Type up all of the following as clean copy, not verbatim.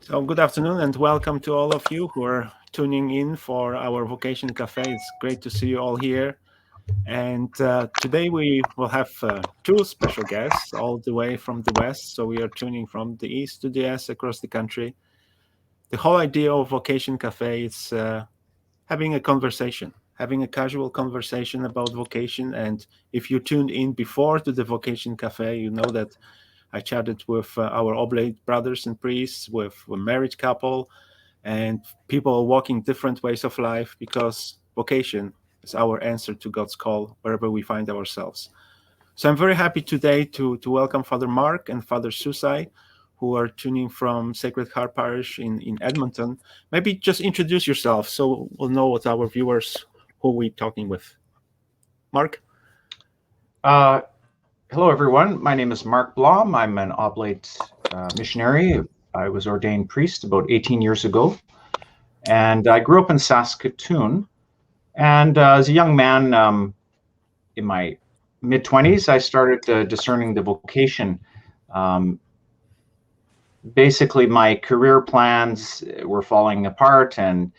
So good afternoon and welcome to all of you who are tuning in for our Vocation Café. It's great to see you all here. And today we will have two special guests all the way from the West. So we are tuning from the East to the West across the country. The whole idea of Vocation Café is having a conversation, having a casual conversation about vocation. And if you tuned in before to the Vocation Cafe, you know that I chatted with our oblate brothers and priests, with a married couple, and people walking different ways of life because vocation is our answer to God's call wherever we find ourselves. So I'm very happy today to welcome Father Mark and Father Susai, who are tuning from Sacred Heart Parish in Edmonton. Maybe just introduce yourself so we'll know what our viewers who we're talking with. Mark? Hello, everyone. My name is Mark Blom. I'm an oblate missionary. I was ordained priest about 18 years ago, and I grew up in Saskatoon. And as a young man, in my mid-20s, I started discerning the vocation. Basically, my career plans were falling apart, and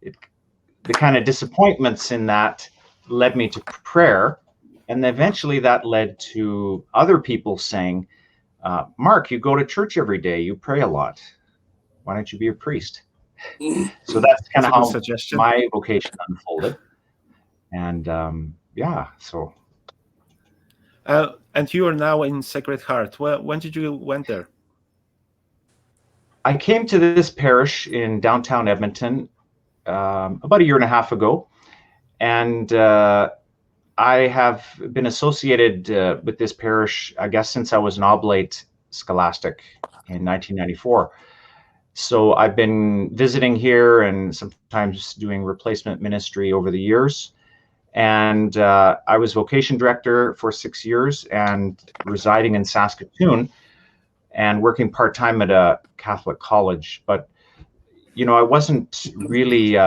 the kind of disappointments in that led me to prayer. And eventually that led to other people saying, Mark, you go to church every day, you pray a lot. Why don't you be a priest? So that's kind of how suggestion. my vocation unfolded. And so. And you are now in Sacred Heart. Well, when did you went there? I came to this parish in downtown Edmonton about a year and a half ago. And I have been associated with this parish, I guess, since I was an oblate scholastic in 1994. So I've been visiting here and sometimes doing replacement ministry over the years. And I was Vocation Director for 6 years and residing in Saskatoon and working part-time at a Catholic college. But, I wasn't really...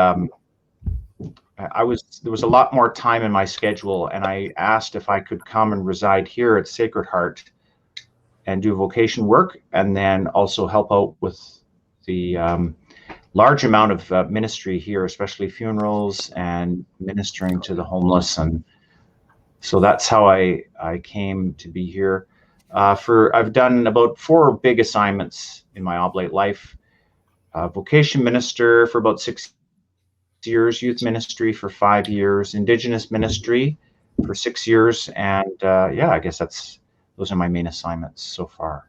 there was a lot more time in my schedule, and I asked if I could come and reside here at Sacred Heart and do vocation work, and then also help out with the large amount of ministry here, especially funerals and ministering to the homeless. And so that's how I came to be here. I've done about 4 big assignments in my oblate life. Vocation minister for about 6 years, youth ministry for 5 years, Indigenous ministry for 6 years, and I guess those are my main assignments so far.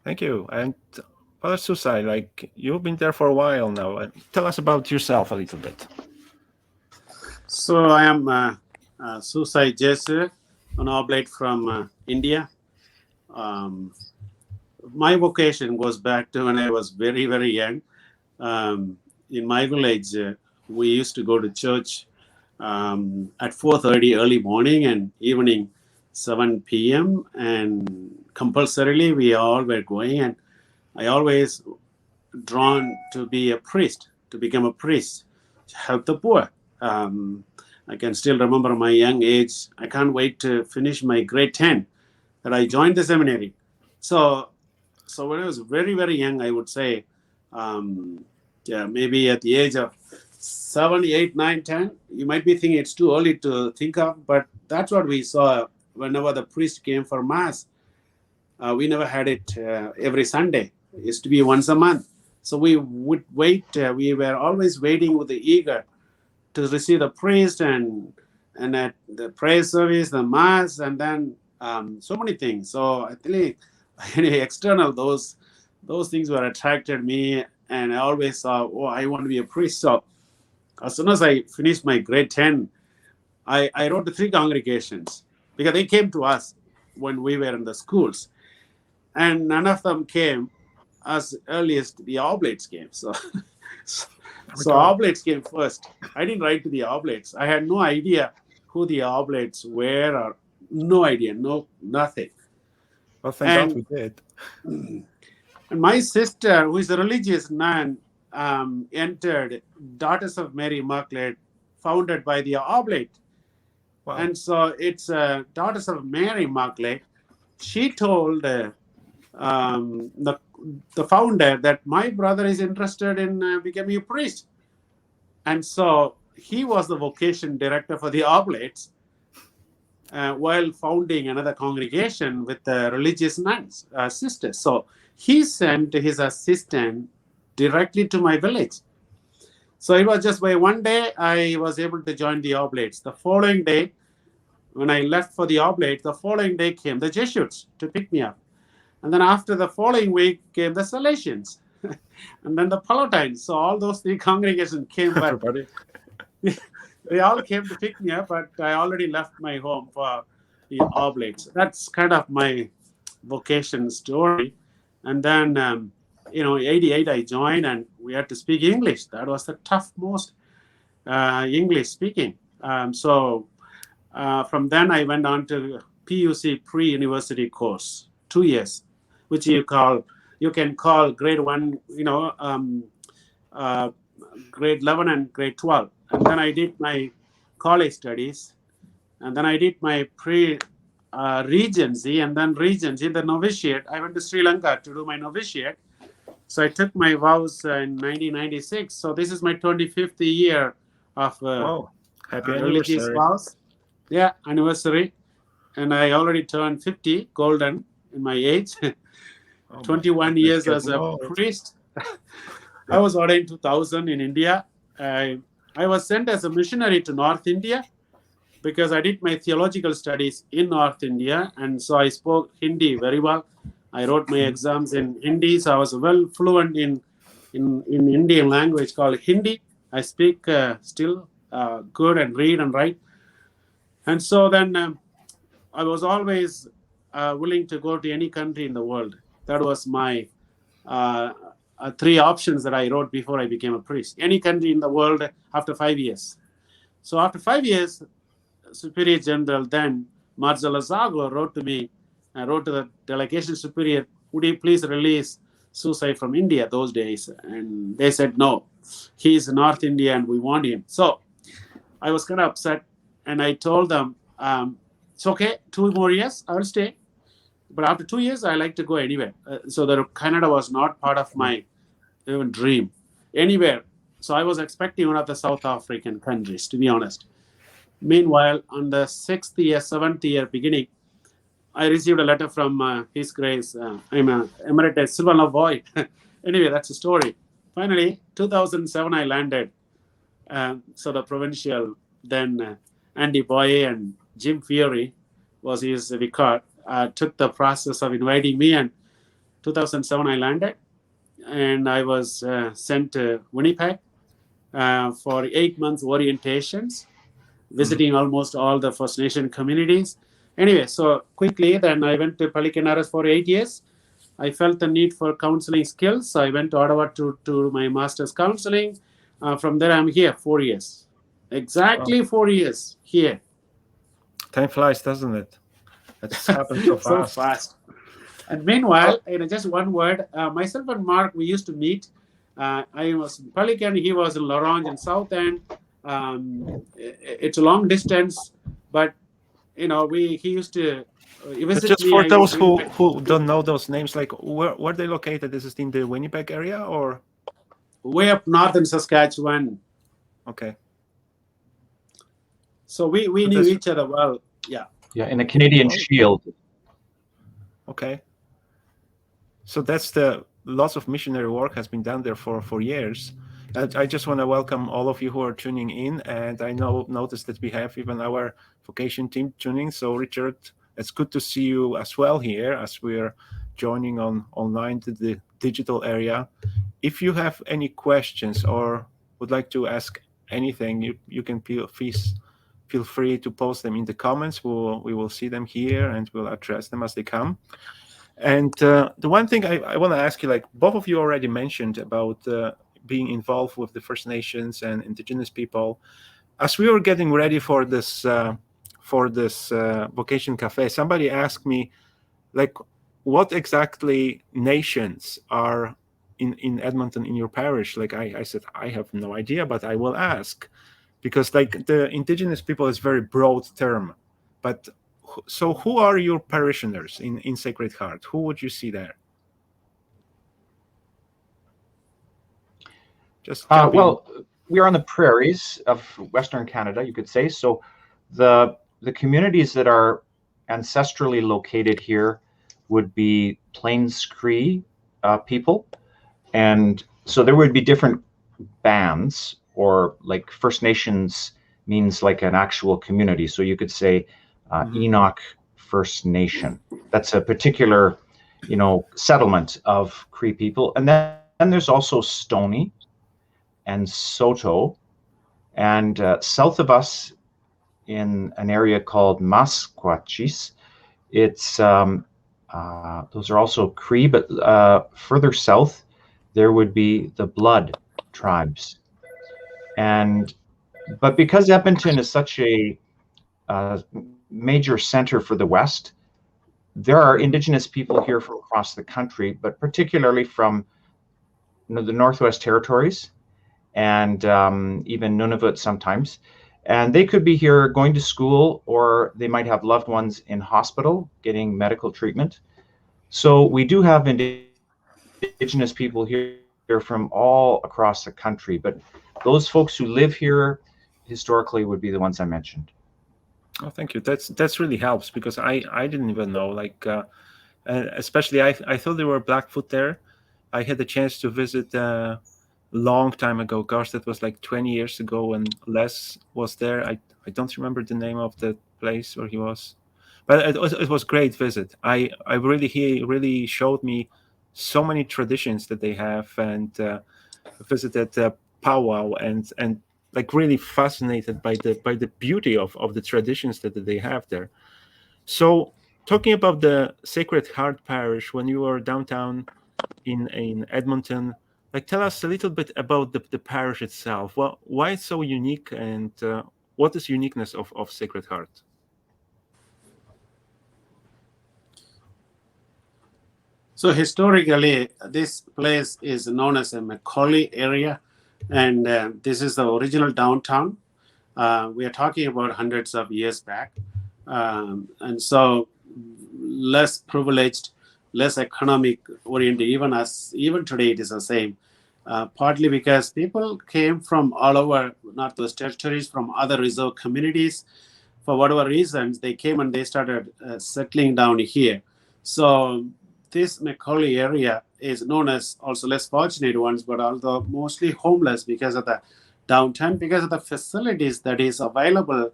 Thank you. And Father Susai, you've been there for a while now. Tell us about yourself a little bit. So I am Susai Jesu, an oblate from India. My vocation goes back to when I was very, very young. In my village, we used to go to church at 4:30 early morning and evening 7 p.m. And compulsorily we all were going. And I always drawn to be a priest, to become a priest, to help the poor. I can still remember my young age. I can't wait to finish my grade 10 that I joined the seminary. So when I was very, very young, I would say, maybe at the age of 7, 8, 9, 10, you might be thinking it's too early to think of, but that's what we saw whenever the priest came for Mass. We never had it every Sunday. It used to be once a month. So we would wait. We were always waiting with the eager to receive the priest and at the prayer service, the Mass, and then so many things. So I think external, those things were attracted me. And I always saw, I want to be a priest. So as soon as I finished my grade 10, I wrote to 3 congregations because they came to us when we were in the schools. And none of them came as early as the Oblates came. So Oblates came first. I didn't write to the Oblates. I had no idea who the Oblates were, or no idea, nothing. Well, thank God we did. And my sister, who is a religious nun, entered Daughters of Mary Immaculate, founded by the Oblate. Wow. And so it's Daughters of Mary Immaculate. She told the the founder that my brother is interested in becoming a priest. And so he was the vocation director for the Oblates while founding another congregation with religious nuns, sisters. So he sent his assistant directly to my village. So it was just by one day I was able to join the Oblates. The following day, when I left for the Oblates, the following day came the Jesuits to pick me up. And then after the following week came the Salesians. And then the Palatines. So all those three congregations came, but Everybody. they all came to pick me up, but I already left my home for the Oblates. That's kind of my vocation story. And then, 88 I joined and we had to speak English. That was the toughmost English speaking. So from then I went on to PUC pre-university course, 2 years, which you can call grade 1, grade 11 and grade 12. And then I did my college studies, and then I did my regency, and then regency, the novitiate. I went to Sri Lanka to do my novitiate. So I took my vows in 1996. So this is my 25th year of Happy religious anniversary. vows. Yeah, anniversary. And I already turned 50, golden in my age. 21 years as a priest. I was ordained in 2000 in India. I was sent as a missionary to North India because I did my theological studies in North India, and so I spoke Hindi very well. I wrote my exams in Hindi, so I was well fluent in Indian language called Hindi. I speak still good and read and write. And so then I was always willing to go to any country in the world. That was my 3 options that I wrote before I became a priest. Any country in the world after 5 years. So after 5 years, Superior General then, Marcelo Zago, wrote to me, wrote to the delegation superior, would you please release Susai from India those days? And they said, no, he's North India and we want him. So I was kind of upset and I told them, it's okay, 2 more years, I will stay. But after 2 years, I like to go anywhere. So that Canada was not part of my even dream, anywhere. So I was expecting one of the South African countries, to be honest. Meanwhile, on the 6th year, 7th year beginning, I received a letter from His Grace. I'm an emeritus Silver Void. Anyway, that's the story. Finally, 2007, I landed. So the provincial, then Andy Boye and Jim Fury was his vicar, took the process of inviting me. And 2007, I landed. And I was sent to Winnipeg for 8 months orientations, visiting almost all the First Nation communities. Anyway, so quickly, then I went to Pelican for 8 years. I felt the need for counseling skills. I went to Ottawa to do my master's counseling. From there, I'm here 4 years. Exactly 4 years here. Time flies, doesn't it? It's happened so fast. So fast. And meanwhile, just one word, myself and Mark, we used to meet. I was in Pelican, he was in Laurent in South End. It's a long distance, but he used to visit just me. For those who don't know those names, like where they located? This is in the Winnipeg area or way up north in Saskatchewan. Okay. So we knew each other well. Yeah. Yeah, in the Canadian Shield. Okay. So that's the lots of missionary work has been done there for years. I just want to welcome all of you who are tuning in, and I noticed that we have even our vocation team tuning. So Richard, it's good to see you as well here as we're joining online to the digital area. If you have any questions or would like to ask anything, you can please feel free to post them in the comments. We will see them here and we'll address them as they come. And the one thing I want to ask you, like both of you already mentioned about being involved with the First Nations and Indigenous people. As we were getting ready for this Vocation Café, somebody asked me, like, what exactly nations are in Edmonton in your parish? Like I said, I have no idea, but I will ask, because like the Indigenous people is a very broad term. But so who are your parishioners in Sacred Heart? Who would you see there? Just jump in. Well, we are on the prairies of Western Canada, you could say. So the communities that are ancestrally located here would be Plains Cree people. And so there would be different bands, or like First Nations means like an actual community. So you could say Enoch First Nation. That's a particular, settlement of Cree people. And then there's also Stoney and Soto. And south of us in an area called Masquachis, it's those are also Cree, but further south there would be the Blood tribes. But because Edmonton is such a major center for the West, there are Indigenous people here from across the country, but particularly from the Northwest Territories and even Nunavut sometimes. And they could be here going to school, or they might have loved ones in hospital getting medical treatment. So we do have Indigenous people here from all across the country, but those folks who live here historically would be the ones I mentioned. Oh, thank you. That's really helps, because I didn't even know, like especially I thought there were Blackfoot there. I had the chance to visit a long time ago. Gosh, that was like 20 years ago when Les was there. I don't remember the name of the place where he was, but it was great visit. He really showed me so many traditions that they have, and visited powwow, and like really fascinated by the beauty of the traditions that they have there. So talking about the Sacred Heart Parish, when you were downtown in Edmonton, like tell us a little bit about the parish itself. Well, why it's so unique, and what is uniqueness of Sacred Heart? So historically, this place is known as a Macaulay area, and this is the original downtown. We are talking about hundreds of years back, and so less privileged, less economic oriented. Even today, it is the same. Partly because people came from all over Northwest Territories, from other reserve communities. For whatever reasons, they came and they started settling down here. So this Macaulay area is known as also less fortunate ones, but although mostly homeless because of the downtown, because of the facilities that is available,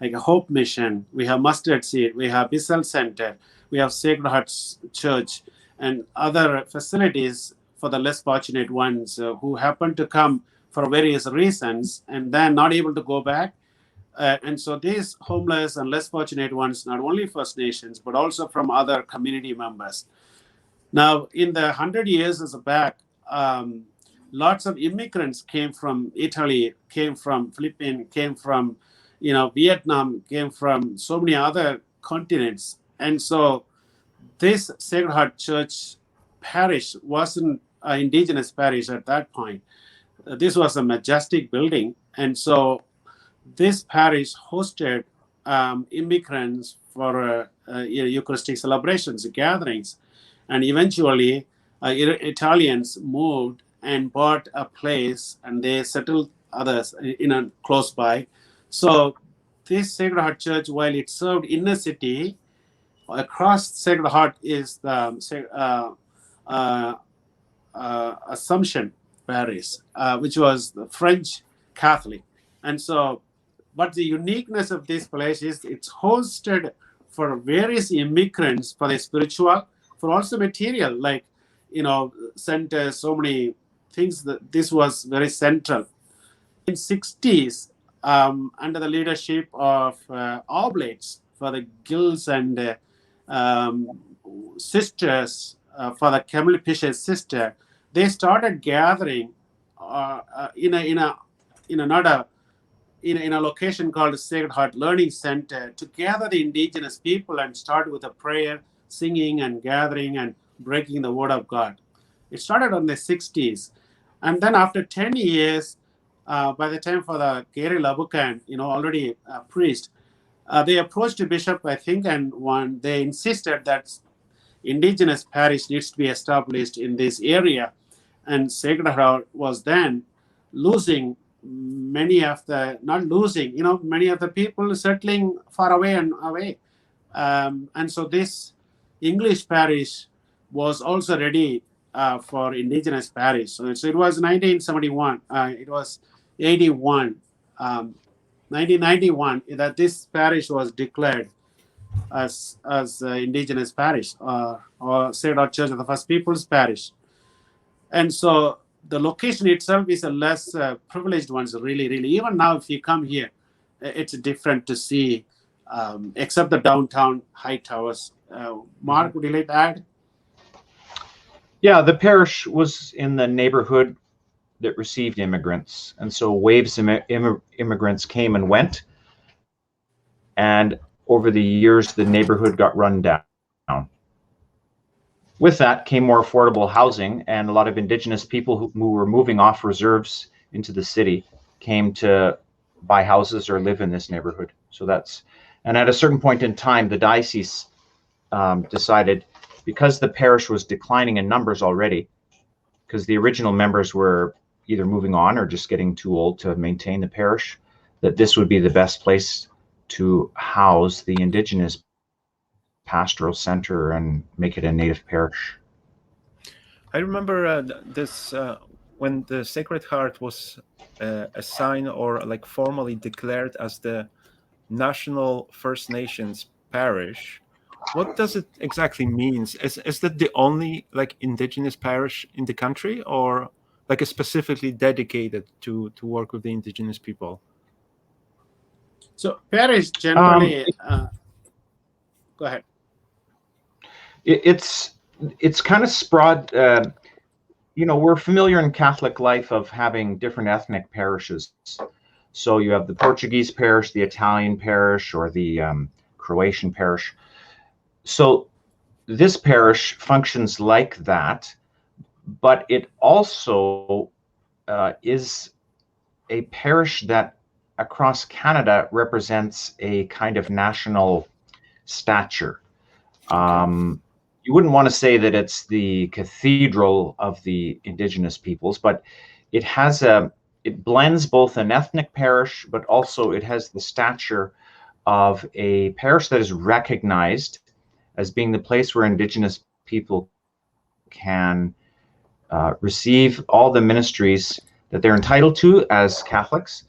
like a Hope Mission, we have Mustard Seed, we have Bissell Center, we have Sacred Heart Church, and other facilities for the less fortunate ones who happen to come for various reasons and then not able to go back. And so these homeless and less fortunate ones, not only First Nations, but also from other community members. Now, in the 100 years back, lots of immigrants came from Italy, came from Philippines, came from Vietnam, came from so many other continents. And so this Sacred Heart Church parish wasn't an Indigenous parish at that point. This was a majestic building. And so this parish hosted immigrants for Eucharistic celebrations, gatherings. And eventually, Italians moved and bought a place, and they settled others close by. So this Sacred Heart Church, while it served inner city, across Sacred Heart is the Assumption Parish, which was the French Catholic. And so, but the uniqueness of this place is it's hosted for various immigrants for the spiritual, for also material, like, centers, so many things that this was very central. In 60s, under the leadership of oblates for the guilds and sisters, for the Camille Pichet's sister, they started gathering in a location called Sacred Heart Learning Center to gather the Indigenous people and start with a prayer, singing and gathering and breaking the word of God. It started in the 60s. And then after 10 years, by the time for the Gary Labukan, already a priest, they approached the bishop, I think, and they insisted that Indigenous parish needs to be established in this area. And Sacred Heart was then losing many of the, not losing, many of the people settling far away and away. And so this English parish was also ready for Indigenous parish. So it was 1971, it was 81, 1991 that this parish was declared as Indigenous parish, or Sacred Heart Church of the First Peoples parish. And so the location itself is a less privileged one. So really, even now, if you come here, it's different to see, except the downtown high towers. Mark, would you like to add? Yeah, the parish was in the neighborhood that received immigrants, and so waves of immigrants came and went, and over the years the neighborhood got run down. With that came more affordable housing, and a lot of Indigenous people who were moving off reserves into the city came to buy houses or live in this neighborhood. So and at a certain point in time, the diocese decided, because the parish was declining in numbers already, because the original members were either moving on or just getting too old to maintain the parish, that this would be the best place to house the Indigenous pastoral center and make it a native parish. I remember this when the Sacred Heart was assigned or like formally declared as the National First Nations parish. What does it exactly mean? Is that the only like Indigenous parish in the country, or like a specifically dedicated to work with the Indigenous people? So parish generally, go ahead. It's kind of spread. We're familiar in Catholic life of having different ethnic parishes. So you have the Portuguese parish, the Italian parish, or the Croatian parish. So this parish functions like that, but it also is a parish that across Canada represents a kind of national stature. You wouldn't want to say that it's the cathedral of the Indigenous peoples, but it has it blends both an ethnic parish, but also it has the stature of a parish that is recognized as being the place where Indigenous people can receive all the ministries that they're entitled to as Catholics,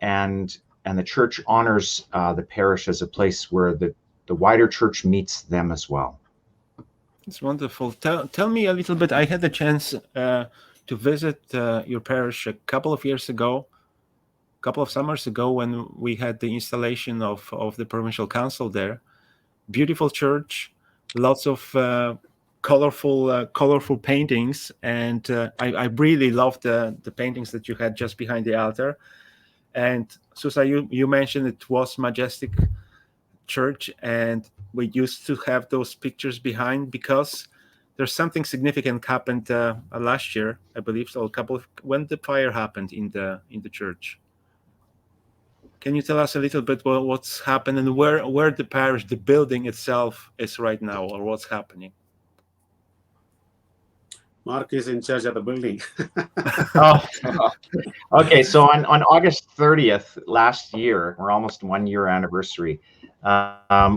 and the church honors the parish as a place where the wider church meets them as well. It's wonderful. Tell me a little bit. I had the chance to visit your parish a couple of summers ago, when we had the installation of the provincial council there. Beautiful church, lots of colorful paintings, and I really loved the paintings that you had just behind the altar. And Susai, you mentioned it was majestic church, and we used to have those pictures behind because there's something significant happened last year, I believe, so when the fire happened in the church. Can you tell us a little bit what's happened and where the parish, the building itself, is right now, or what's happening? Mark is in charge of the building. Okay. So on August 30th last year, we're almost 1 year anniversary.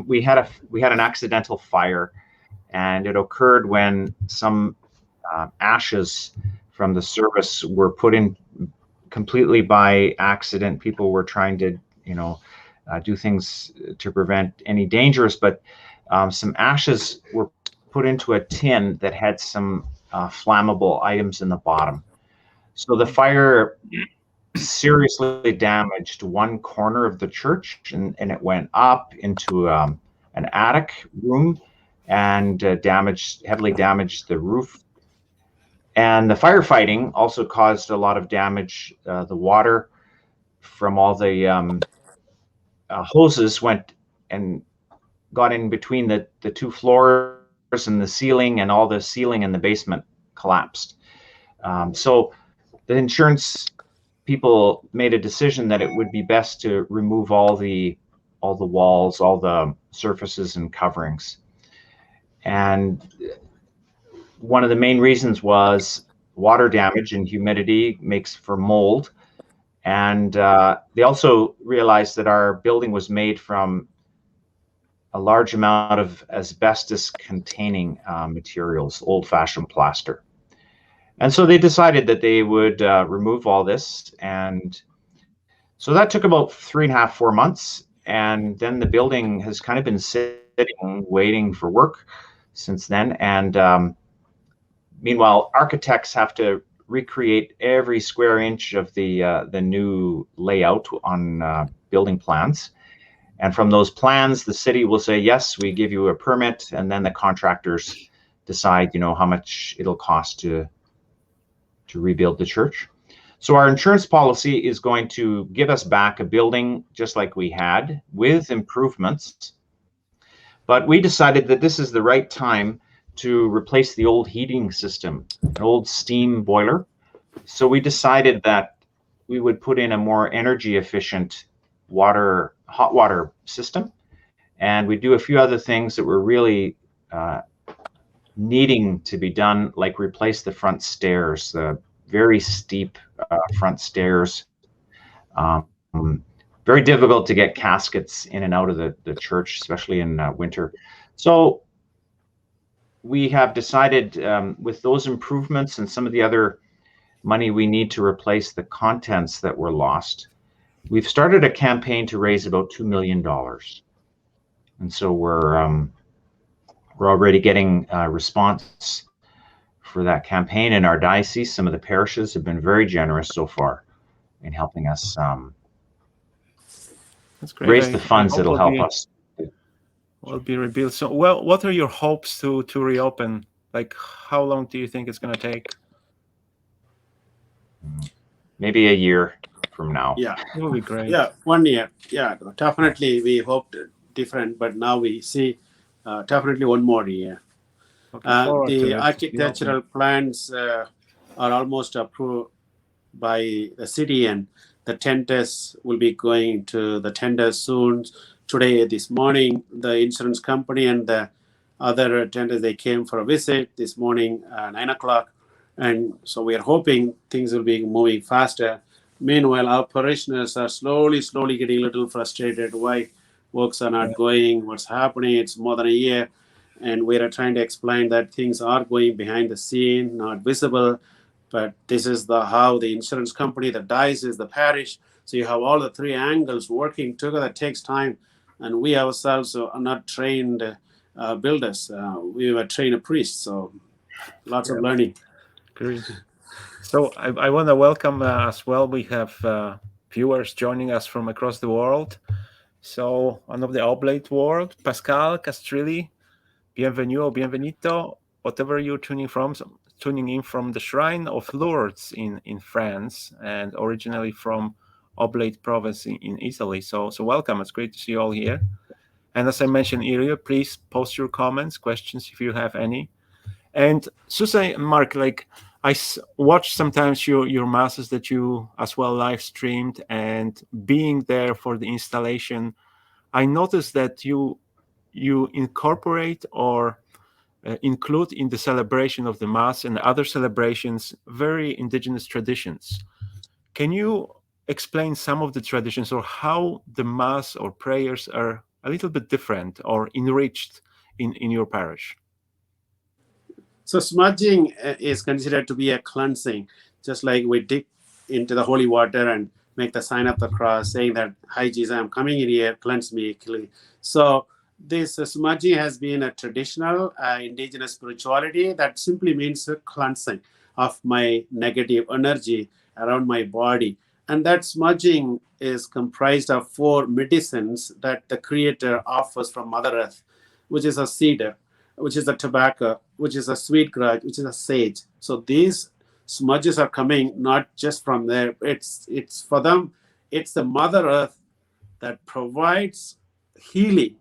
We had an accidental fire, and it occurred when some ashes from the service were put in completely by accident. People were trying to, do things to prevent any dangers, but some ashes were put into a tin that had some flammable items in the bottom. So the fire seriously damaged one corner of the church, and it went up into an attic room and heavily damaged the roof. And the firefighting also caused a lot of damage. The water from all the hoses went and got in between the two floors and the ceiling, and all the ceiling in the basement collapsed. So the insurance people made a decision that it would be best to remove all the walls, all the surfaces and coverings. And one of the main reasons was water damage and humidity makes for mold. And they also realized that our building was made from a large amount of asbestos-containing materials, old-fashioned plaster. And so they decided that they would remove all this. And so that took about 3.5, 4 months. And then the building has kind of been sitting, waiting for work since then. And meanwhile, architects have to recreate every square inch of the new layout on building plans. And from those plans, the city will say, yes, we give you a permit. And then the contractors decide, how much it'll cost to rebuild the church. So our insurance policy is going to give us back a building just like we had with improvements. But we decided that this is the right time to replace the old heating system, an old steam boiler. So we decided that we would put in a more energy efficient hot water system. And we do a few other things that were really needing to be done, like replace the front stairs, the very steep front stairs. Very difficult to get caskets in and out of the church, especially in winter. So we have decided with those improvements and some of the other money we need to replace the contents that were lost, we've started a campaign to raise about $2 million. And so we're already getting a response for that campaign in our diocese. Some of the parishes have been very generous so far in helping us That's great. raise the funds that'll help us. Will be rebuilt. So, well, what are your hopes to reopen? Like, how long do you think it's going to take? Maybe a year from now. Yeah, It will be great. yeah, 1 year. Yeah, definitely we hoped different, but now we see definitely 1 more year. The architectural plans are almost approved by the city, and the tenders will be going to the tenders soon. Today, this morning, the insurance company and the other tenders, they came for a visit this morning at 9 o'clock. And so we are hoping things will be moving faster. Meanwhile, our parishioners are slowly getting a little frustrated why works are not going, what's happening. It's more than a year. And we are trying to explain that things are going behind the scene, not visible. But this is how the insurance company, the diocese, the parish. So you have all the three angles working together. It takes time. And we ourselves are not trained builders. We were trained priests. So lots of learning. Great. So I want to welcome as well. We have viewers joining us from across the world. So one of the Oblate world, Pascal Castrilli, bienvenue or bienvenito, whatever you're tuning in from the Shrine of Lourdes in France, and originally from Oblate province in Italy. So welcome. It's great to see you all here. And as I mentioned earlier, please post your comments, questions if you have any. And Susai and Mark, like I watch sometimes your masses that you as well live streamed, and being there for the installation, I noticed that you incorporate or include in the celebration of the Mass and other celebrations very indigenous traditions. Can you explain some of the traditions or how the Mass or prayers are a little bit different or enriched in your parish? So smudging is considered to be a cleansing, just like we dip into the holy water and make the sign of the cross, saying that, "Hi, Jesus, I'm coming in here, cleanse me." So this smudging has been a traditional indigenous spirituality that simply means a cleansing of my negative energy around my body. And that smudging is comprised of 4 medicines that the Creator offers from Mother Earth, which is a cedar, which is a tobacco, which is a sweetgrass, which is a sage. So these smudges are coming not just from there. It's for them. It's the Mother Earth that provides healing,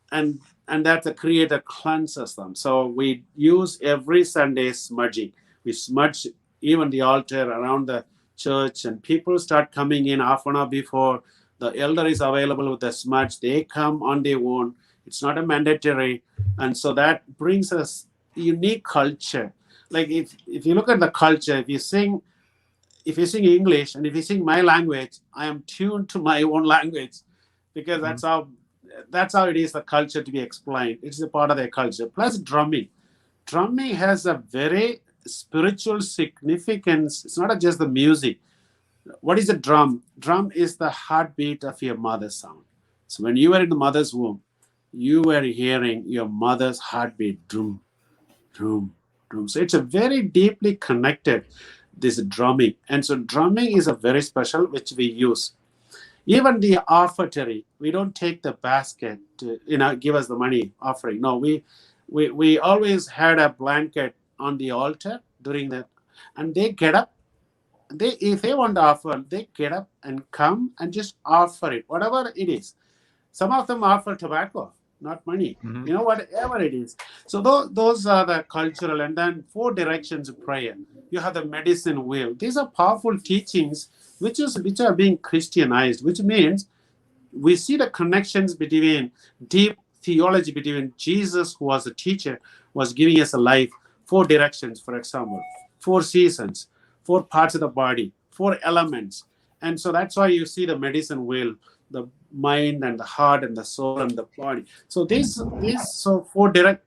and that the Creator cleanses them. So we use every Sunday smudging. We smudge even the altar around the church, and people start coming in half an hour before. The elder is available with the smudge. They come on their own. It's not a mandatory. And so that brings us unique culture Like if you look at the culture, if you sing English and if you sing my language, I am tuned to my own language, because that's how it is, the culture to be explained. It's a part of their culture. Plus drumming. Drumming has a very spiritual significance. It's not just the music. What is a drum? Drum is the heartbeat of your mother's sound. So when you were in the mother's womb, you were hearing your mother's heartbeat, drum, drum, drum. So it's a very deeply connected, this drumming. And so drumming is a very special, which we use. Even the offertory, we don't take the basket to, give us the money offering. No, we always had a blanket on the altar during that, and they get up. If they want to offer, they get up and come and just offer it, whatever it is. Some of them offer tobacco, not money. Whatever it is. So those are the cultural. And then 4 directions of prayer. You have the medicine wheel. These are powerful teachings which are being Christianized, which means we see the connections between deep theology between Jesus, who was a teacher, was giving us a life. 4 directions, for example, 4 seasons, 4 parts of the body, 4 elements. And so that's why you see the medicine wheel, the mind and the heart and the soul and the body. So these 4 direct,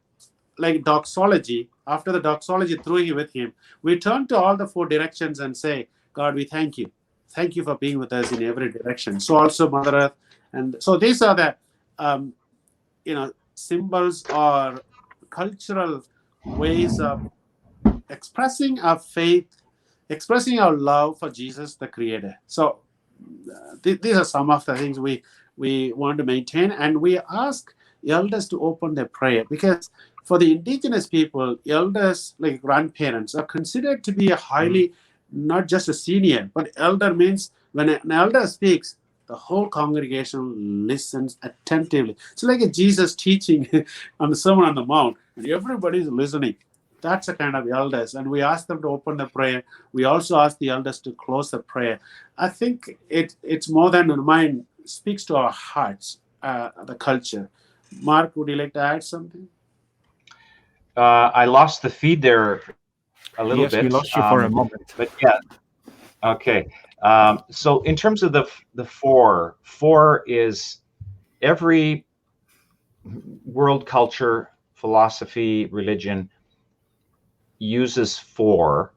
like doxology. After the doxology through with him, we turn to all the 4 directions and say, God, we thank you. Thank you for being with us in every direction. So also Mother Earth. And so these are the symbols or cultural ways of expressing our faith, expressing our love for Jesus, the Creator. So these are some of the things we want to maintain, and we ask elders to open their prayer, because for the indigenous people, elders like grandparents are considered to be a highly, not just a senior, but elder means when an elder speaks, the whole congregation listens attentively. It's like a Jesus teaching on the Sermon on the Mount, and everybody's listening. That's the kind of elders, and we ask them to open the prayer. We also ask the elders to close the prayer. I think it's more than a mind, speaks to our hearts, the culture. Mark, would you like to add something? I lost the feed there a little bit. Yes, we lost you for a moment. But yeah, okay. So in terms of the 4 is every world culture, philosophy, religion uses 4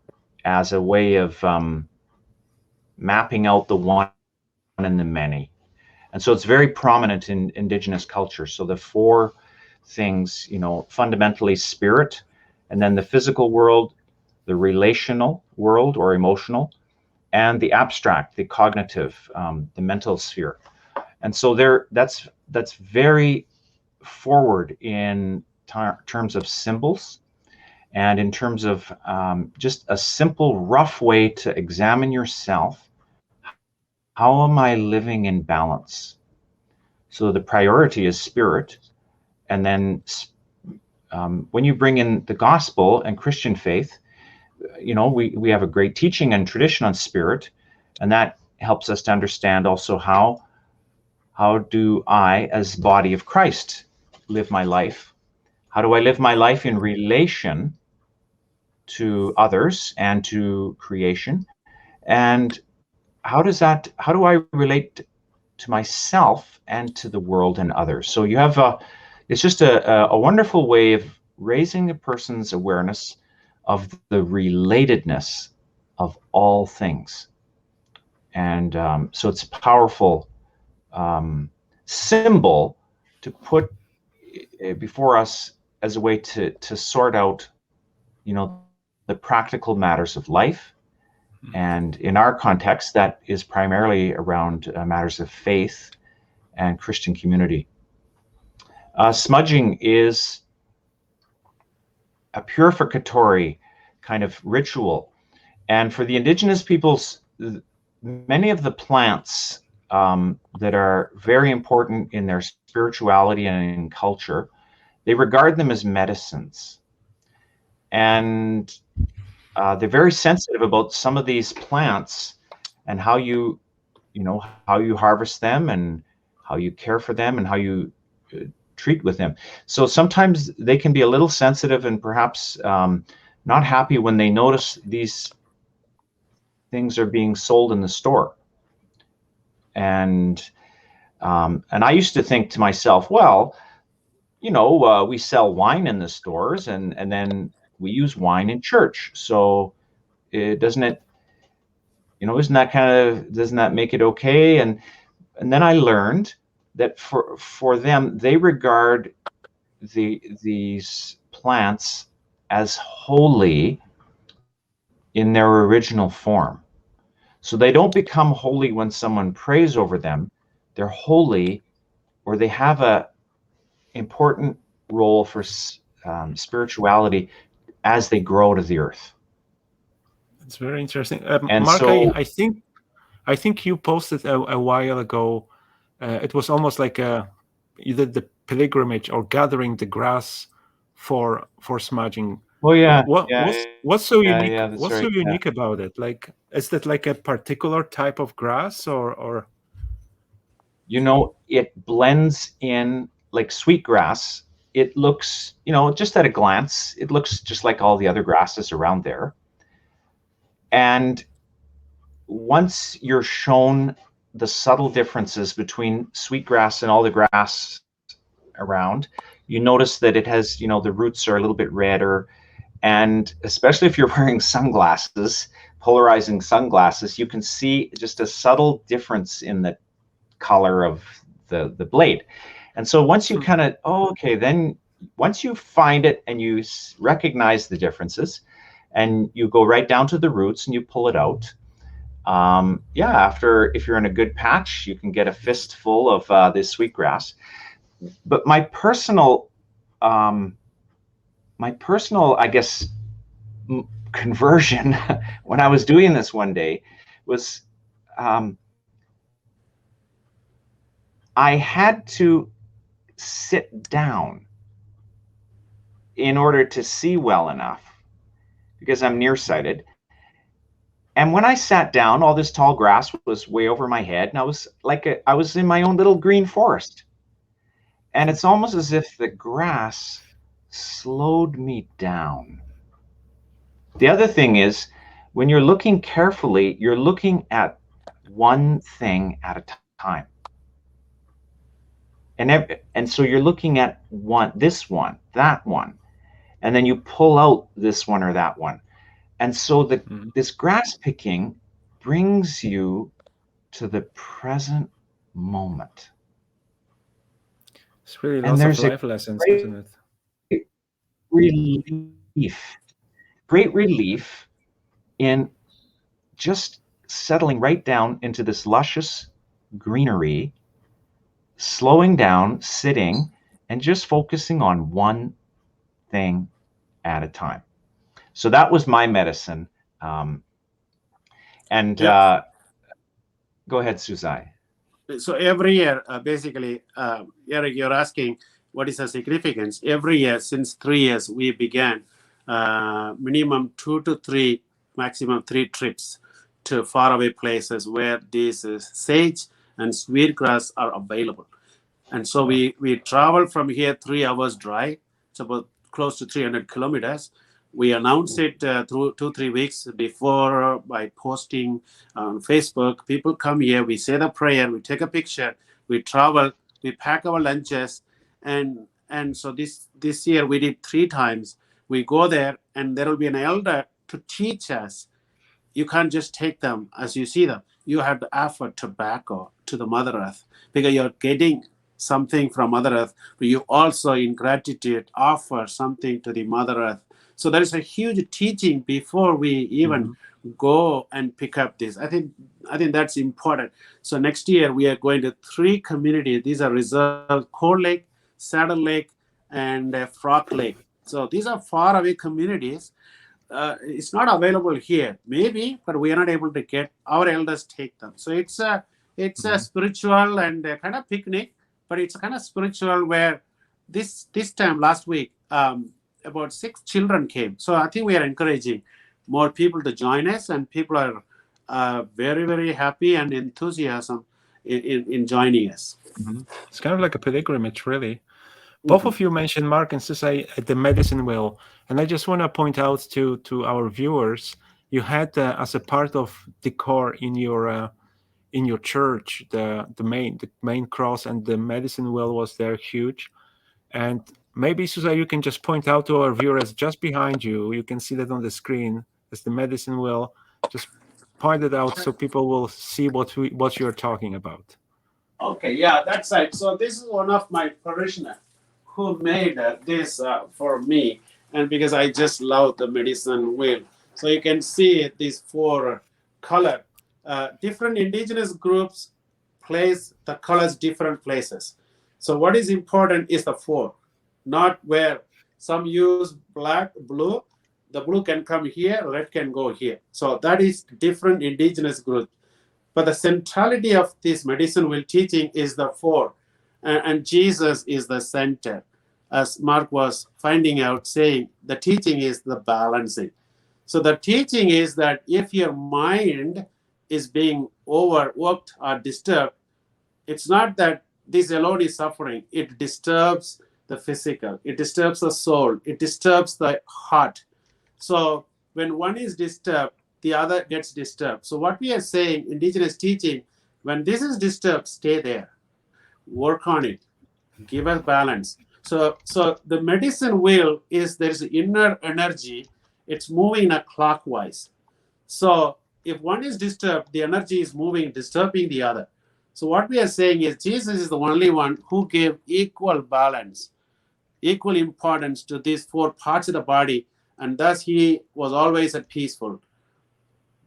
as a way of mapping out the one and the many. And so it's very prominent in indigenous culture. So the 4 things, fundamentally spirit, and then the physical world, the relational world or emotional, and the abstract, the cognitive, the mental sphere. And so that's very forward in terms of symbols, and in terms of just a simple, rough way to examine yourself. How am I living in balance? So the priority is spirit. And then when you bring in the gospel and Christian faith, we have a great teaching and tradition on spirit, and that helps us to understand also how do I, as body of Christ, live my life? How do I live my life in relation to others and to creation? And how do I relate to myself and to the world and others? So you have it's just a wonderful way of raising a person's awareness of the relatedness of all things. And so it's a powerful symbol to put before us as a way to sort out, the practical matters of life. And in our context, that is primarily around matters of faith and Christian community. Smudging is a purificatory kind of ritual. And for the indigenous peoples, many of the plants that are very important in their spirituality and in culture, they regard them as medicines. And they're very sensitive about some of these plants and how you harvest them and how you care for them and how you treat with them. So sometimes they can be a little sensitive and perhaps not happy when they notice these things are being sold in the store. And I used to think to myself, well, we sell wine in the stores, and then we use wine in church. So doesn't it, doesn't that make it okay? And then I learned that for them, they regard these plants as holy in their original form. So they don't become holy when someone prays over them. They're holy, or they have a important role for spirituality as they grow to the earth. It's very interesting. And Mark, so, I think you posted a while ago. It was almost like either the pilgrimage or gathering the grass for smudging. oh yeah, What's so unique? yeah, that's What's right, so unique about it? Like, is that like a particular type of grass, or? It blends in like sweetgrass. It looks, just at a glance, it looks just like all the other grasses around there. And once you're shown the subtle differences between sweetgrass and all the grass around, you notice that it has, the roots are a little bit redder. And especially if you're wearing sunglasses, polarizing sunglasses, you can see just a subtle difference in the color of the blade. And so once you kind of, then once you find it and you recognize the differences, and you go right down to the roots and you pull it out, if you're in a good patch, you can get a fistful of this sweetgrass. But my personal, I guess, conversion when I was doing this one day was, I had to sit down in order to see well enough, because I'm nearsighted. And when I sat down, all this tall grass was way over my head, and I was in my own little green forest. And it's almost as if the grass slowed me down. The other thing is, when you're looking carefully, you're looking at one thing at a time. And so you're looking at this one, that one, and then you pull out this one or that one. And so this grass picking brings you to the present moment. It's really lots of life lessons, isn't it? Great relief in just settling right down into this luscious greenery, slowing down, sitting, and just focusing on one thing at a time. So that was my medicine. Go ahead, Susai. So every year, basically, Jarek, you're asking what is the significance? Every year, since 3 years, we began minimum 2 to 3, maximum 3 trips to faraway places where these sage and sweetgrass are available. And so we travel from here 3 hours drive. It's about close to 300 kilometers. We announce it through 2-3 weeks before by posting on Facebook. People come here, we say the prayer, we take a picture, we travel, we pack our lunches. And so this year we did 3 times. We go there and there will be an elder to teach us. You can't just take them as you see them. You have to offer tobacco to the Mother Earth because you're getting something from Mother Earth, but you also in gratitude offer something to the Mother Earth. So there is a huge teaching before we even go and pick up this. I think that's important. So next year we are going to 3 communities. These are reserved: Cold Lake, Saddle Lake, and Frog Lake. So these are far away communities. It's not available here, maybe, but we are not able to get our elders take them. So it's a spiritual and a kind of picnic, but it's a kind of spiritual where this time last week, about 6 children came. So I think we are encouraging more people to join us, and people are very, very happy and enthusiasm in joining us. It's kind of like a pilgrimage, really. Both of you mentioned, Mark and Susai, the medicine wheel, and I just want to point out to our viewers, you had as a part of decor in your church the main cross, and the medicine wheel was there, huge. And maybe, Susai, you can just point out to our viewers just behind you. You can see that on the screen as the medicine wheel. Just point it out so people will see what you're talking about. Okay, yeah, that's right. So this is one of my parishioners who made this for me, and because I just love the medicine wheel. So you can see these four color. Different indigenous groups place the colors different places. So what is important is the four, not where some use black, blue. The blue can come here, red can go here. So that is different indigenous groups. But the centrality of this medicine wheel teaching is the four, and Jesus is the center. As Mark was finding out, saying the teaching is the balancing. So the teaching is that if your mind is being overworked or disturbed, it's not that this alone is suffering. It disturbs the physical. It disturbs the soul. It disturbs the heart. So when one is disturbed, the other gets disturbed. So what we are saying, indigenous teaching, when this is disturbed, stay there. Work on it. Give us balance. So the medicine wheel is, there's inner energy. It's moving in a clockwise. So if one is disturbed, the energy is moving, disturbing the other. So what we are saying is Jesus is the only one who gave equal balance, equal importance to these four parts of the body, and thus he was always at peaceful,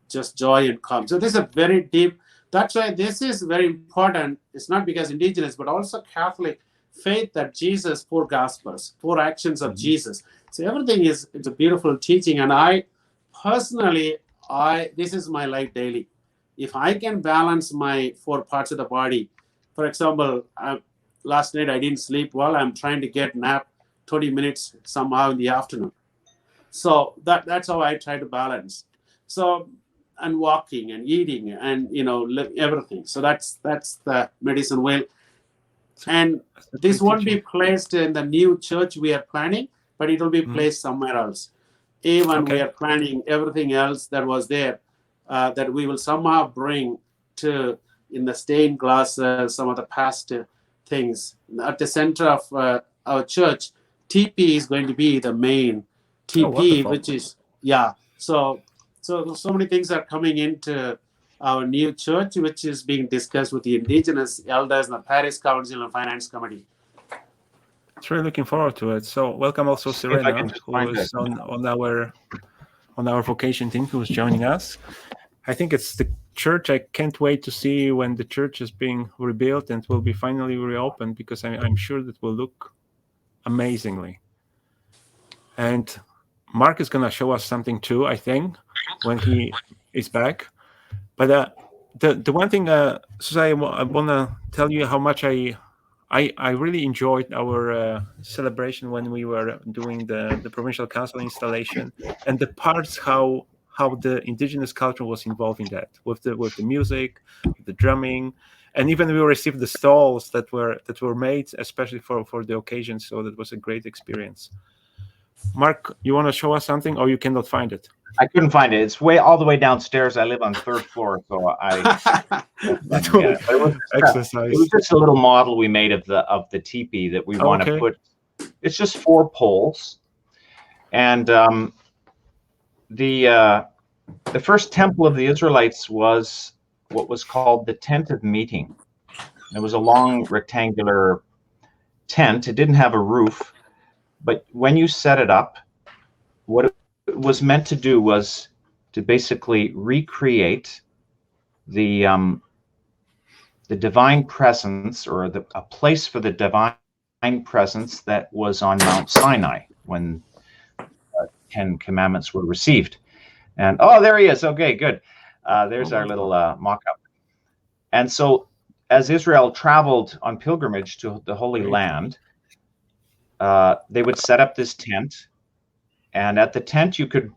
just joy and calm. So this is a very deep, that's why this is very important. It's not because indigenous, but also Catholic faith that Jesus, four gospels, four actions of Jesus. So everything is, it's a beautiful teaching. And I personally, this is my life daily. If I can balance my four parts of the body, for example, last night I didn't sleep well. I'm trying to get nap 20 minutes somehow in the afternoon. So that's how I try to balance. So, and walking and eating and, everything. So that's the medicine wheel. And this won't be placed in the new church we are planning, but it will be placed somewhere else. Even we are planning everything else that was there, that we will somehow bring to, in the stained glasses, some of the past things. At the center of our church, TP is going to be the main TP, which is, so many things are coming into our new church, which is being discussed with the indigenous elders and the Parish Council and Finance Committee. It's really looking forward to it. So welcome also Serena, who is on our vocation team, who's joining us. I think it's the church. I can't wait to see when the church is being rebuilt and will be finally reopened, because I'm sure that will look amazingly. And Mark is going to show us something too, I think, when he is back. But the one thing, Susai, I want to tell you how much I really enjoyed our celebration when we were doing the provincial council installation, and the parts how the indigenous culture was involved in that, with the music, the drumming, and even we received the stalls that were made especially for the occasion. So that was a great experience. Mark, you want to show us something, or you cannot find it? I couldn't find it. It's all the way downstairs. I live on the 3rd floor, so exercise. It was just a little model we made of the teepee that we want to put. It's just 4 poles, and the first temple of the Israelites was what was called the tent of meeting. It was a long rectangular tent. It didn't have a roof, but when you set it up, what it was meant to do was to basically recreate the divine presence, or a place for the divine presence that was on Mount Sinai when 10 commandments were received. And there he is. Okay, good. There's our little mock-up. And so as Israel traveled on pilgrimage to the Holy Land, they would set up this tent. And at the tent, you could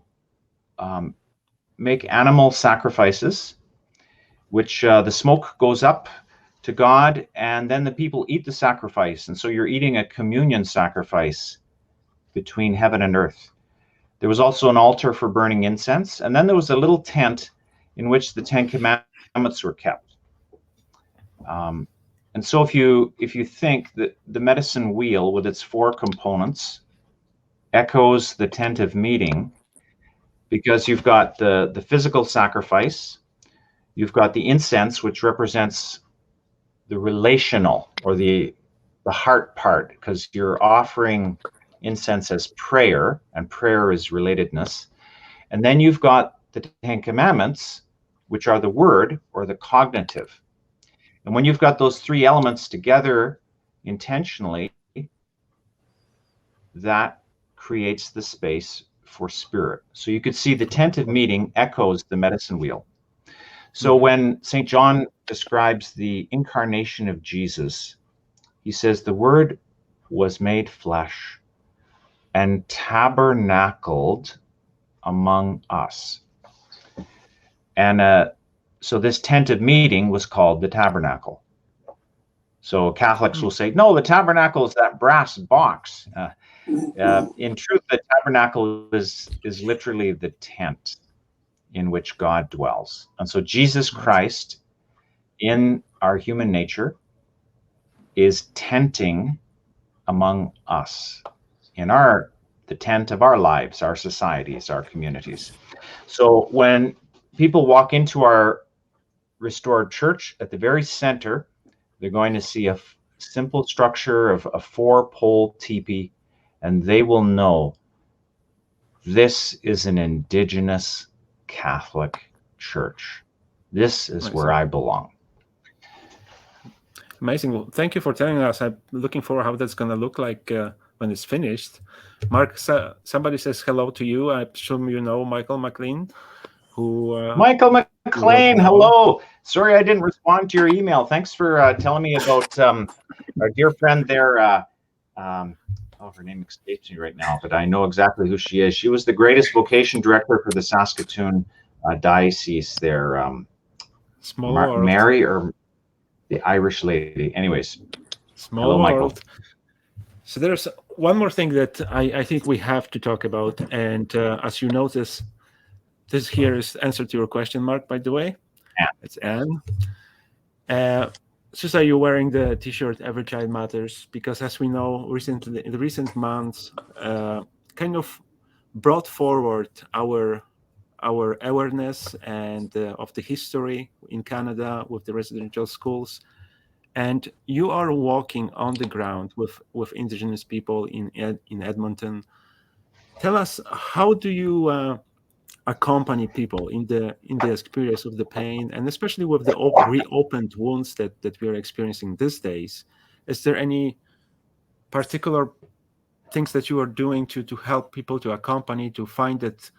make animal sacrifices, which the smoke goes up to God, and then the people eat the sacrifice. And so you're eating a communion sacrifice between heaven and earth. There was also an altar for burning incense, and then there was a little tent in which the 10 Commandments were kept. And so if you think that the medicine wheel with its 4 components echoes the tent of meeting, because you've got the physical sacrifice, you've got the incense, which represents the relational or the heart part, because you're offering incense as prayer, and prayer is relatedness. And then you've got the 10 Commandments, which are the word or the cognitive. And when you've got those 3 elements together intentionally, that creates the space for spirit. So you could see the tent of meeting echoes the medicine wheel. So when St. John describes the incarnation of Jesus, he says the Word was made flesh and tabernacled among us. And so this tent of meeting was called the tabernacle. So Catholics will say, no, the tabernacle is that brass box. In truth, the tabernacle is literally the tent in which God dwells. And so Jesus Christ, in our human nature, is tenting among us, in the tent of our lives, our societies, our communities. So when people walk into our restored church, at the very center, they're going to see a simple structure of a 4-pole teepee, and they will know this is an Indigenous Catholic church. This is where I belong. Amazing. Well, thank you for telling us. I'm looking forward how that's going to look like when it's finished. Mark, somebody says hello to you. I assume you know Michael McLean, who... Michael McLean, hello. Sorry I didn't respond to your email. Thanks for telling me about our dear friend there. Her name escapes me right now, but I know exactly who she is. She was the greatest vocation director for the Saskatoon diocese there. Mary, or the Irish lady. Anyways, hello, Michael. So there's one more thing that I think we have to talk about. And as you notice, this here is answer to your question, Mark, by the way. Yeah. It's Anne. Susai, you're wearing the T-shirt "Every Child Matters" because, as we know, recently in the recent months, kind of brought forward our awareness and of the history in Canada with the residential schools. And you are walking on the ground with Indigenous people in Edmonton. Tell us, how do you accompany people in the experience of the pain, and especially with the reopened wounds that we are experiencing these days? Is there any particular things that you are doing to help people, to accompany, to find that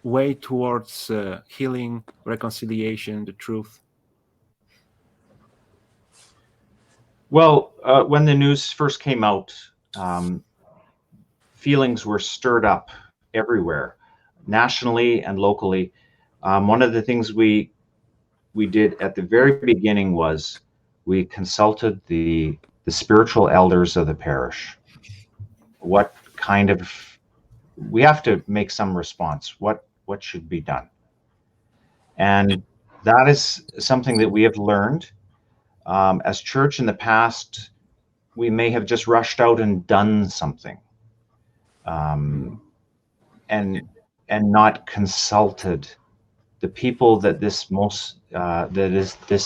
way towards healing, reconciliation, the truth? Well, when the news first came out, feelings were stirred up everywhere, nationally and locally. One of the things we did at the very beginning was we consulted the spiritual elders of the parish. What kind of, we have to make some response. What should be done? And that is something that we have learned. As church in the past, we may have just rushed out and done something, and not consulted the people that this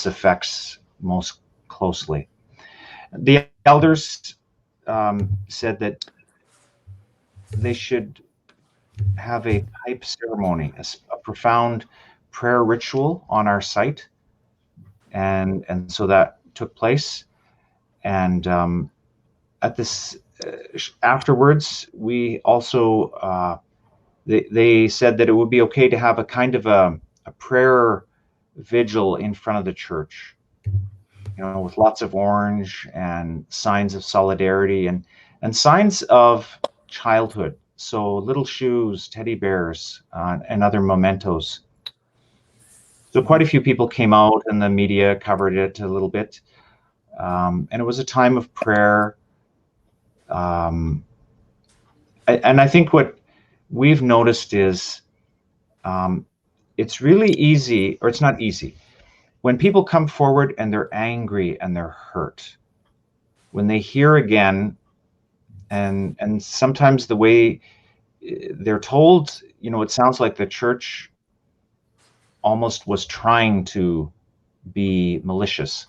affects most closely. The elders said that they should have a pipe ceremony, a profound prayer ritual on our site, and so that took place. And at this afterwards, we also they said that it would be okay to have a kind of a prayer vigil in front of the church, with lots of orange and signs of solidarity and signs of childhood. So little shoes, teddy bears, and other mementos. So quite a few people came out, and the media covered it a little bit. And it was a time of prayer. And I think what we've noticed is it's really easy, or it's not easy, when people come forward and they're angry and they're hurt, when they hear again, and sometimes the way they're told, it sounds like the church almost was trying to be malicious.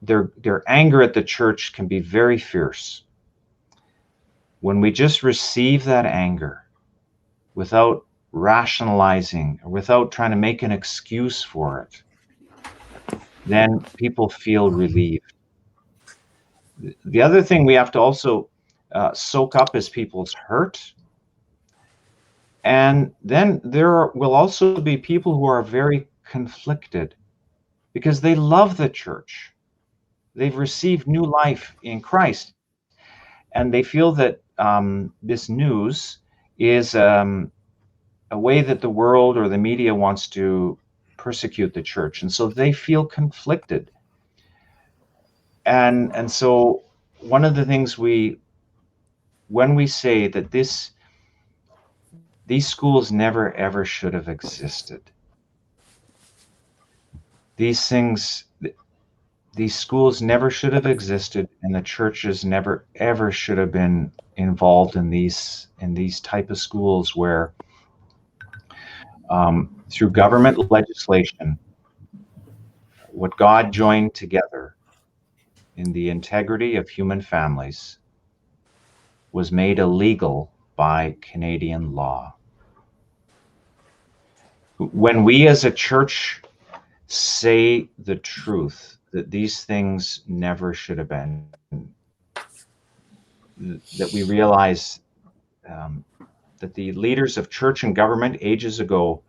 Their anger at the church can be very fierce. When we just receive that anger without rationalizing or without trying to make an excuse for it, then people feel relieved. The other thing we have to also soak up is people's hurt. And then there will also be people who are very conflicted because they love the church. They've received new life in Christ. And they feel that this news is a way that the world or the media wants to persecute the church. And so they feel conflicted. And so one of the things when we say that these schools never ever should have existed, these schools never should have existed, and the churches never ever should have been involved in these type of schools where through government legislation, what God joined together in the integrity of human families was made illegal by Canadian law. When we as a church say the truth, that these things never should have been, that we realize that the leaders of church and government ages ago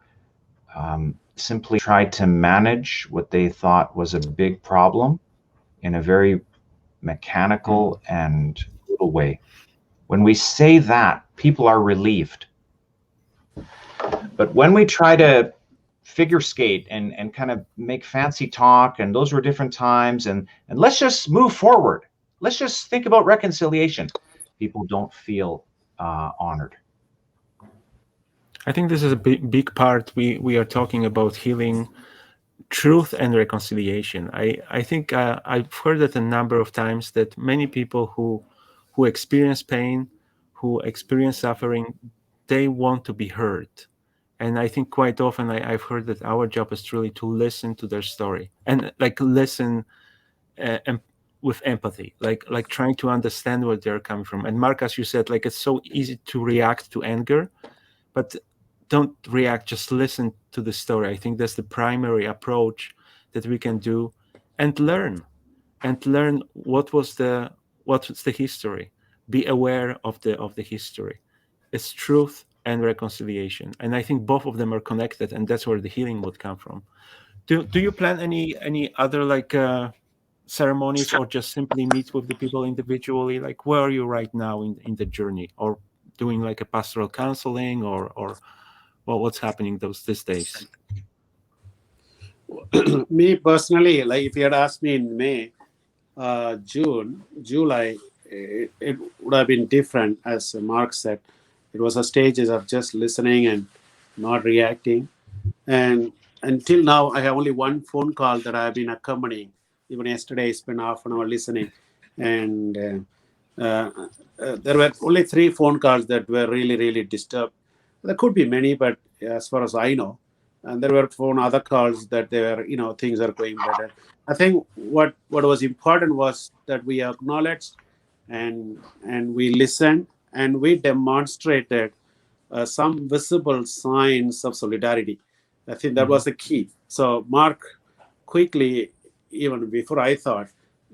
simply tried to manage what they thought was a big problem in a very mechanical and brutal way. When we say that, people are relieved. But when we try to figure skate and kind of make fancy talk, and those were different times, and let's just move forward, let's just think about reconciliation, people don't feel honored. I think this is a big part. We are talking about healing, truth, and reconciliation. I think I've heard it a number of times that many people who experience pain, who experience suffering, they want to be heard. And I think quite often I've heard that our job is truly to listen to their story and listen with empathy, like trying to understand where they're coming from. And Mark, as you said, it's so easy to react to anger, but don't react, just listen to the story. I think that's the primary approach that we can do, and learn what's the history. Be aware of the history. It's truth and reconciliation, and I think both of them are connected, and that's where the healing would come from. Do you plan any other ceremonies, or just simply meet with the people individually? Where are you right now in the journey, or doing a pastoral counseling, or what's happening these days? Me personally, if you had asked me in May, June, July, it would have been different. As Mark said, it was a stages of just listening and not reacting. And until now, I have only one phone call that I have been accompanying. Even yesterday, I spent half an hour listening. And there were only 3 phone calls that were really, really disturbed. There could be many, but as far as I know, and there were 4 other calls that they were, things are going better. I think what was important was that we acknowledged and we listened, and we demonstrated some visible signs of solidarity. I think that was the key. So Mark quickly, even before I thought,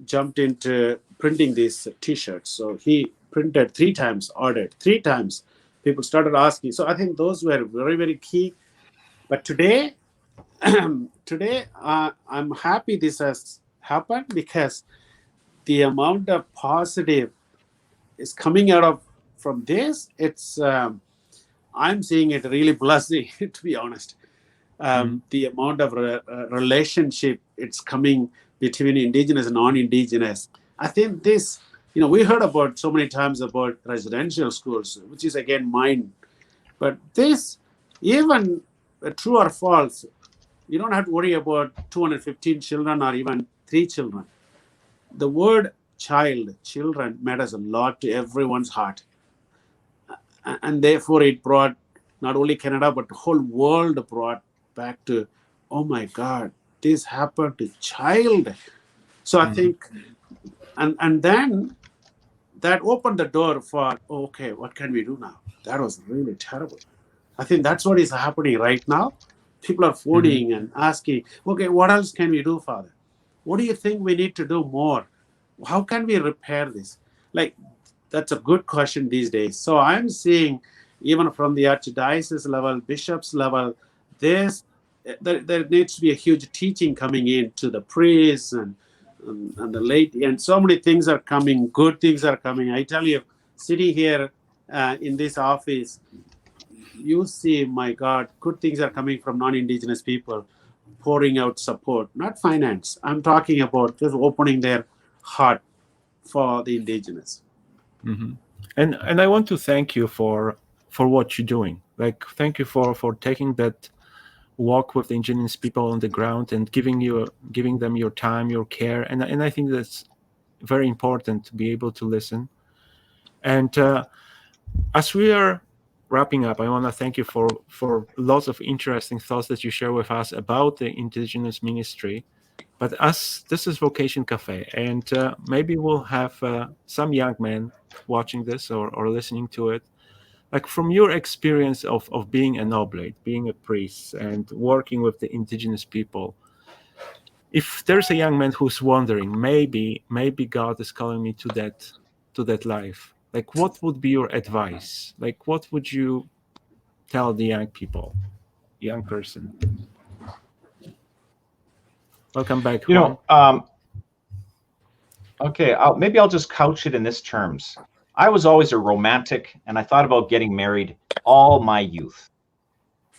jumped into printing these T-shirts. So he printed 3 times, ordered 3 times. People started asking. So I think those were very, very key. But today, I'm happy this has happened, because the amount of positive is coming out from this. It's I'm seeing it really blessing, to be honest. the amount of relationship it's coming between indigenous and non-indigenous. I think this, we heard about so many times about residential schools, which is again mine. But this, even true or false, you don't have to worry about 215 children or even 3 children. The word children matters a lot to everyone's heart. And therefore it brought not only Canada, but the whole world brought back to, oh my God, this happened to child. So I think, and then that opened the door for, okay, what can we do now? That was really terrible. I think that's what is happening right now. People are phoning and asking, okay, what else can we do, Father? What do you think we need to do more? How can we repair this? Like, that's a good question these days. So I'm seeing, even from the archdiocese level, bishops level, there needs to be a huge teaching coming in to the priests and the laity, and so many things are coming. Good things are coming. I tell you, sitting here in this office, you see, my God, good things are coming from non-Indigenous people, pouring out support, not finance. I'm talking about just opening their heart for the Indigenous. And I want to thank you for what you're doing. Like, thank you for taking that walk with the Indigenous people on the ground and giving them your time, your care, and I think that's very important to be able to listen. And as we are wrapping up, I want to thank you for lots of interesting thoughts that you share with us about the Indigenous ministry. But as this is Vocation Café, and maybe we'll have some young men watching this or listening to it. Like, from your experience of being an oblate, being a priest, and working with the Indigenous people, if there's a young man who's wondering, maybe God is calling me to that life, like, what would be your advice? Like, what would you tell the young person? Welcome back. Okay, maybe I'll just couch it in this terms. I was always a romantic, and I thought about getting married all my youth.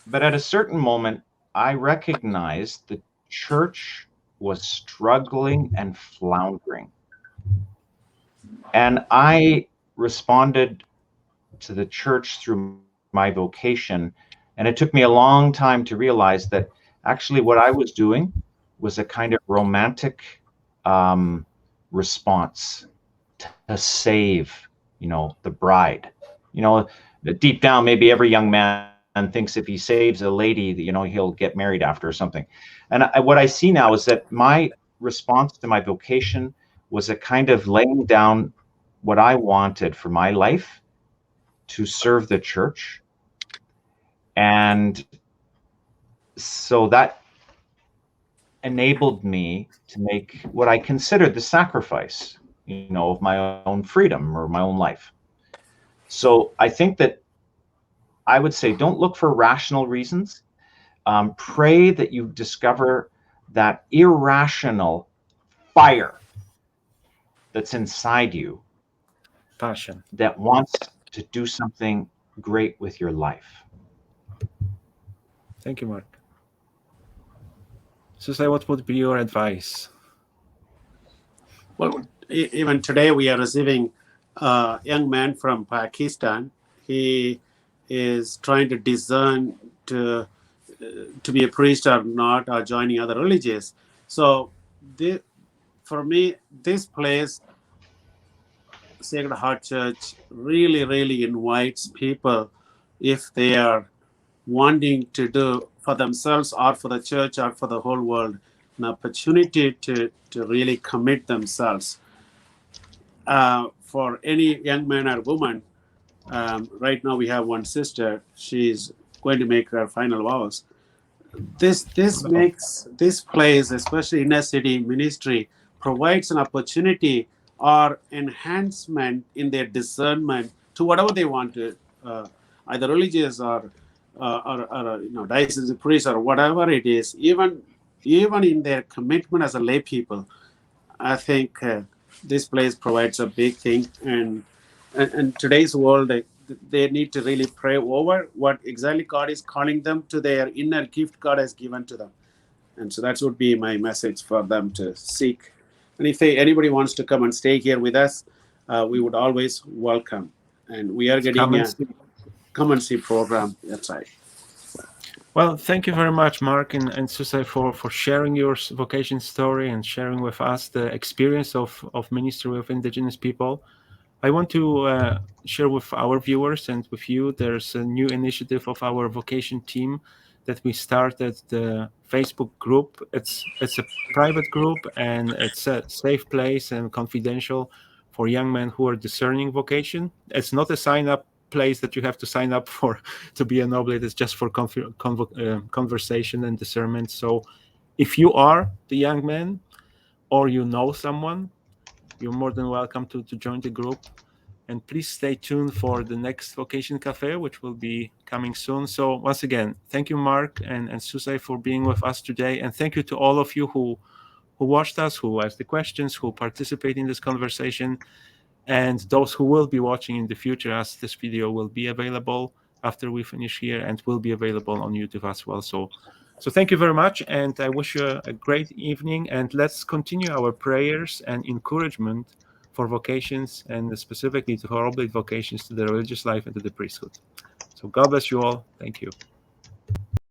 But at a certain moment, I recognized the church was struggling and floundering. And I responded to the church through my vocation. And it took me a long time to realize that actually what I was doing was a kind of romantic response to save, the bride. Deep down, maybe every young man thinks if he saves a lady, he'll get married after or something. And what I see now is that my response to my vocation was a kind of laying down what I wanted for my life to serve the church. And so that enabled me to make what I considered the sacrifice, of my own freedom or my own life. So I think that I would say, don't look for rational reasons. Pray that you discover that irrational fire that's inside you, passion, that wants to do something great with your life. Thank you, Mark. Susai, what would be your advice? Well, even today we are receiving a young man from Pakistan. He is trying to discern to be a priest or not, or joining other religions. So for me, this place, Sacred Heart Church, really, really invites people, if they are wanting to do for themselves or for the church or for the whole world, an opportunity to really commit themselves. For any young man or woman, right now we have one sister, she's going to make her final vows. This makes this place, especially inner city ministry, provides an opportunity or enhancement in their discernment to whatever they want to, either religious or diocese priest or whatever it is. Even in their commitment as a lay people, I think this place provides a big thing. And today's world, they need to really pray over what exactly God is calling them to, their inner gift God has given to them. And so that would be my message for them to seek. And if anybody wants to come and stay here with us, we would always welcome. And we are getting a come and see program. That's right. Well, thank you very much, Mark and Susai, for sharing your vocation story and sharing with us the experience of ministry with Indigenous people. I want to share with our viewers and with you, there's a new initiative of our vocation team that we started, the Facebook group. It's a private group, and it's a safe place and confidential for young men who are discerning vocation. It's not a sign-up place that you have to sign up for to be an oblate. It's just for conversation and discernment. So if you are the young man or you know someone, you're more than welcome to join the group. And please stay tuned for the next Vocation Cafe, which will be coming soon. So once again, thank you, Mark and Susai, for being with us today. And thank you to all of you who watched us, who asked the questions, who participate in this conversation, and those who will be watching in the future, as this video will be available after we finish here and will be available on YouTube as well. So thank you very much, and I wish you a great evening, and let's continue our prayers and encouragement for vocations, and specifically to our oblate vocations, to the religious life and to the priesthood. So God bless you all. Thank you.